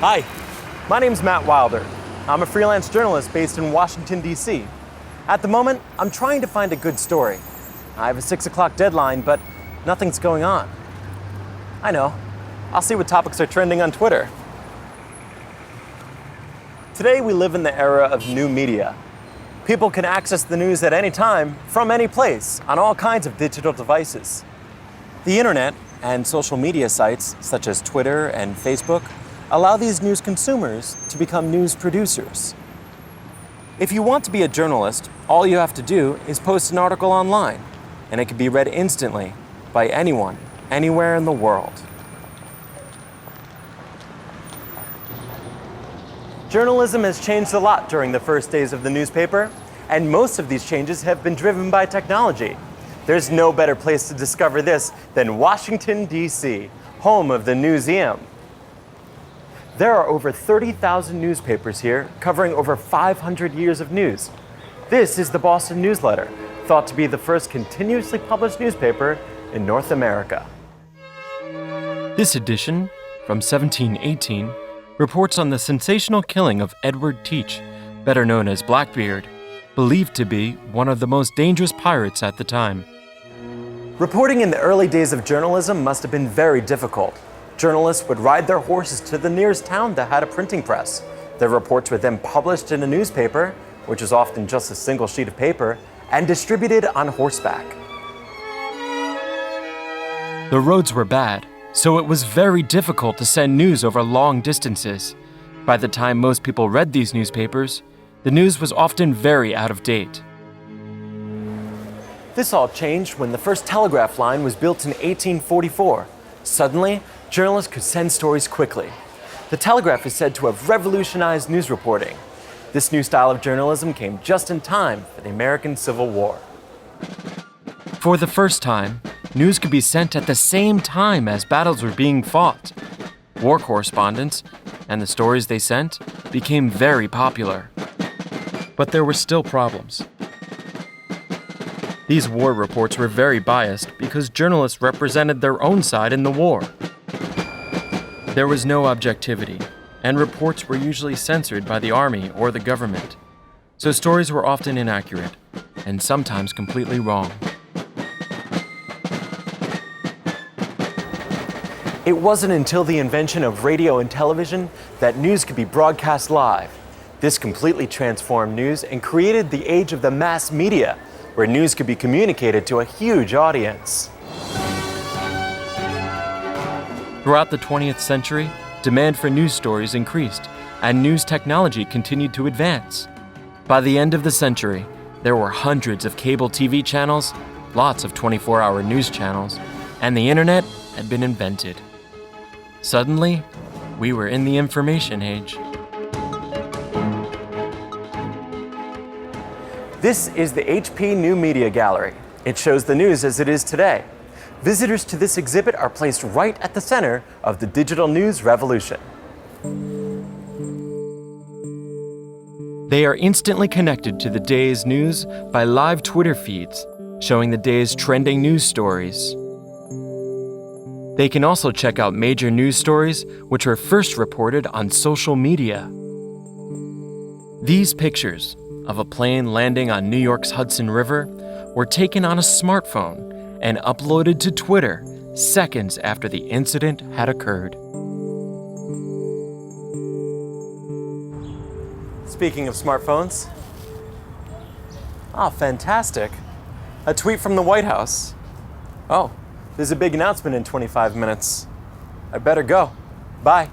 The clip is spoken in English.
Hi, my name's Matt Wilder. I'm a freelance journalist based in Washington, D.C. At the moment, I'm trying to find a good story. I have a 6 o'clock deadline, but nothing's going on. I know. I'll see what topics are trending on Twitter. Today, we live in the era of new media. People can access the news at any time, from any place, on all kinds of digital devices. The internet and social media sites, such as Twitter and Facebook, allow these news consumers to become news producers. If you want to be a journalist, all you have to do is post an article online, and it can be read instantly by anyone, anywhere in the world. Journalism has changed a lot during the first days of the newspaper, and most of these changes have been driven by technology. There's no better place to discover this than Washington, D.C., home of the newseum. There are over 30,000 newspapers here, covering over 500 years of news. This is the Boston Newsletter, thought to be the first continuously published newspaper in North America. This edition, from 1718, reports on the sensational killing of Edward Teach, better known as Blackbeard, believed to be one of the most dangerous pirates at the time. Reporting in the early days of journalism must have been very difficult. Journalists would ride their horses to the nearest town that had a printing press. Their reports were then published in a newspaper, which was often just a single sheet of paper, and distributed on horseback. The roads were bad, so it was very difficult to send news over long distances. By the time most people read these newspapers, the news was often very out of date. This all changed when the first telegraph line was built in 1844. Suddenly, journalists could send stories quickly. The telegraph is said to have revolutionized news reporting. This new style of journalism came just in time for the American Civil War. For the first time, news could be sent at the same time as battles were being fought. War correspondents, and the stories they sent, became very popular. But there were still problems. These war reports were very biased because journalists represented their own side in the war. There was no objectivity, and reports were usually censored by the army or the government. So stories were often inaccurate, and sometimes completely wrong. It wasn't until the invention of radio and television that news could be broadcast live. This completely transformed news and created the age of the mass media, where news could be communicated to a huge audience. Throughout the 20th century, demand for news stories increased, and news technology continued to advance. By the end of the century, there were hundreds of cable TV channels, lots of 24-hour news channels, and the internet had been invented. Suddenly, we were in the information age. This is the HP New Media Gallery. It shows the news as it is today. Visitors to this exhibit are placed right at the center of the digital news revolution. They are instantly connected to the day's news by live Twitter feeds, showing the day's trending news stories. They can also check out major news stories which were first reported on social media. These pictures of a plane landing on New York's Hudson River were taken on a smartphone and uploaded to Twitter seconds after the incident had occurred. Speaking of smartphones, fantastic. A tweet from the White House. Oh, there's a big announcement in 25 minutes. I better go. Bye.